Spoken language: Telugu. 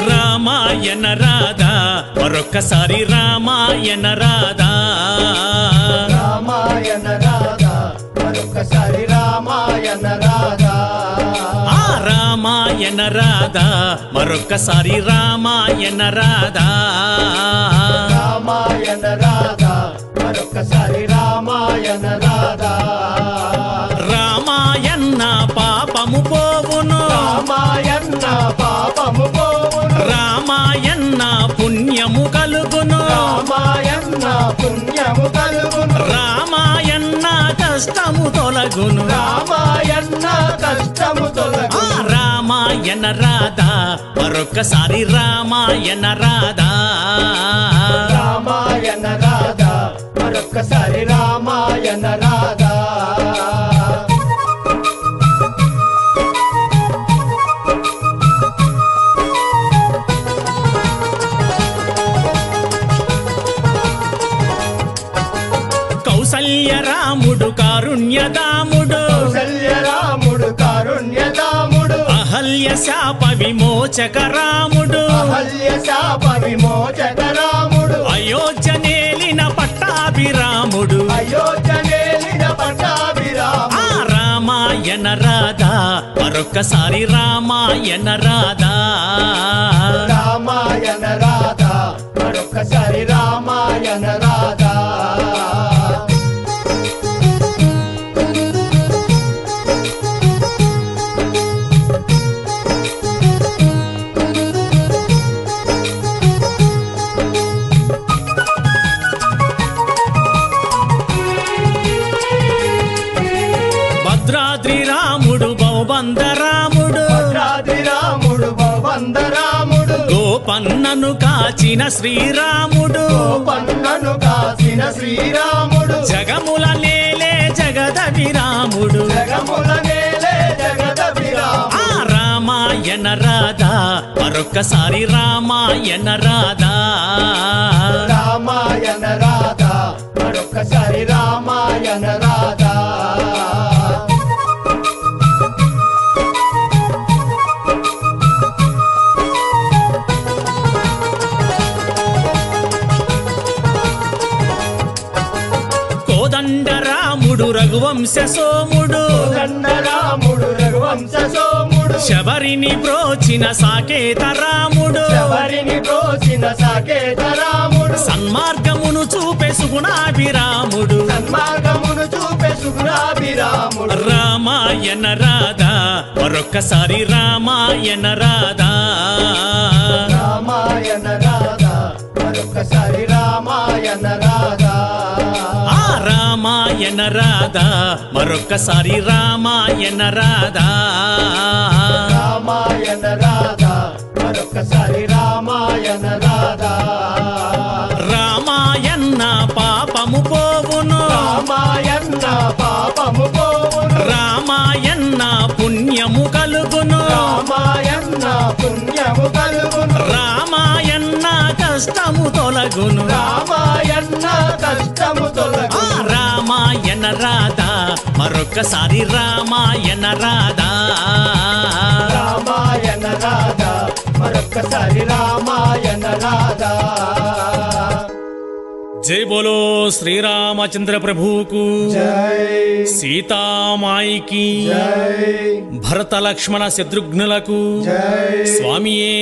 రామాయణ రాధా మరొక్కసారి రామాయణ రాధా రామాయణ రాధా మరొక్కసారి రామాయణ రాధా రామాయణ రాధా మరొక్కసారి రామాయణ రాధా రామాయణ రాధా మరొక్కసారి రామాయణ రాధా రామాయణ పాపము పోవును రామాయణ పాపము పోవును రామాయణ పుణ్యము కలుగును రామాయణ పుణ్యము కలుగును రామాయణ కష్టము తొలగును రామాయణ కష్టము తొలగును రామాయణ రాధా మరొక్కసారి రామాయణ రాధా రామాయణ రాధా మరొక్కసారి రామాయణ రాధా కౌసల్య రాముడు కారుణ్యదాముడు కౌసల్య రాముడు కారుణ్యదాముడు అహల్య శాప విమోచక రాముడు అహల్య శాప విమోచక రాముడు అయోధ్య నేలిన పట్టాభిరాముడు అయోధ్య నేలిన పట్టాభిరాముడు రామాయణ రాధా మరొక్కసారి రామాయణ రాధా రామాయణ రాధా మరొక్కసారి రామాయణ రాధా భద్రాద్రి రాముడు బౌబంధరాముడు భద్రాద్రి రాముడు బౌబంధరాముడు గోపన్నను కాచిన శ్రీరాముడు గోపన్నను కాసిన శ్రీరాముడు జగముల నేలే జగదభిరాముడు జగముల నేలే జగదభిరాముడు రామాయణ రాధా మరొక్కసారి రామాయణ రాధా రామాయణ రాధా మరొక్కసారి రామాయణ రాధా కోదండరాముడు రఘువంశ సోముడు కోదండరాముడు రఘువంశ సోముడు శబరిని బ్రోచిన సాకేత రాముడు శబరిని బ్రోచిన సాకేత రాముడు సన్మార్గమును చూపే సుగుణాభిరాముడు సన్మార్గమును చూపే సుగుణాభిరాముడు రామాయణ రాధా మరొక్కసారి రామాయణ రాధా రామాయణ రాధా మరొక్కసారి రామాయణ రాధా రామాయణ రాధా మరొక్కసారి రామాయణ రాధా రామాయణ రాధా మరొక్కసారి రామాయణ రాధా రామాయణ పాపము పోవును రామాయణ పాపము పోవును రామాయణ పుణ్యము కలుగును రామాయణ పుణ్యము కలుగును రామాయణ కష్టము తొలగును రామాయణ కష్టము తొలగును రామాయణ రాధా మరొక్కసారి రామాయణ రాధా రామాయణ రాధా మరొక్కసారి రామాయణ రాధా జై బోలో శ్రీరామచంద్ర ప్రభువుకు జై సీతామాయికి జై భరత లక్ష్మణ శత్రుఘ్నులకు జై స్వామియే